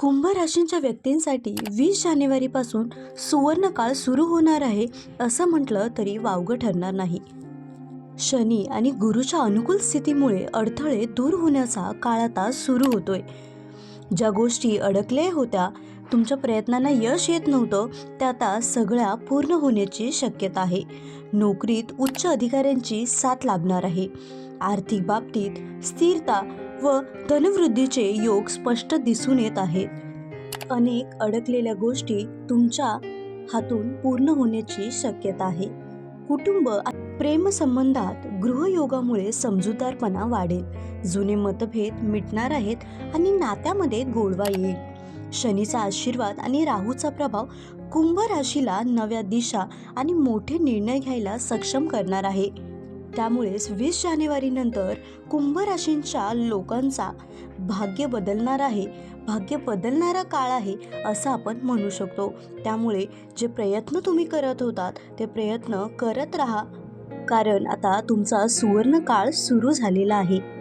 कुंभ राशींच्या व्यक्तींसाठी 20 जानेवारीपासून सुवर्णकाळ सुरू होणार आहे असं म्हटलं तरी वावगं ठरणार नाही. शनी आणि गुरुच्या अनुकूल स्थितीमुळे अडथळे दूर होण्याचा काळ आता सुरू होतोय. ज्या गोष्टी अडकल्या होत्या, तुमच्या प्रयत्नांना यश येत नव्हतं, त्या आता सगळ्या पूर्ण होण्याची शक्यता आहे. नोकरीत उच्च अधिकाऱ्यांची साथ लाभणार आहे. आर्थिक बाबतीत स्थिरता व धनवृद्धीचे योग स्पष्ट दिसून येत आहेत. अनेक अडकलेल्या गोष्टी तुमच्या हातून पूर्ण होण्याची शक्यता आहे. कुटुंब आणि प्रेमसंबंधात गृहयोगामुळे समजूतदारपणा वाढेल. जुने मतभेद मिटणार आहेत आणि नात्यामध्ये गोडवा येईल. शनीचा आशीर्वाद आणि राहूचा प्रभाव कुंभ राशीला नव्या दिशा आणि मोठे निर्णय घ्यायला सक्षम करणार आहे. त्यामुळेच 20 जानेवारीनंतर कुंभ राशींच्या लोकांचा भाग्य बदलणार आहे. भाग्य बदलणारा काळ आहे असं आपण म्हणू शकतो. त्यामुळे जे प्रयत्न तुम्ही करत होतात ते प्रयत्न करत राहा, कारण आता तुमचा सुवर्ण काळ सुरू झालेला आहे.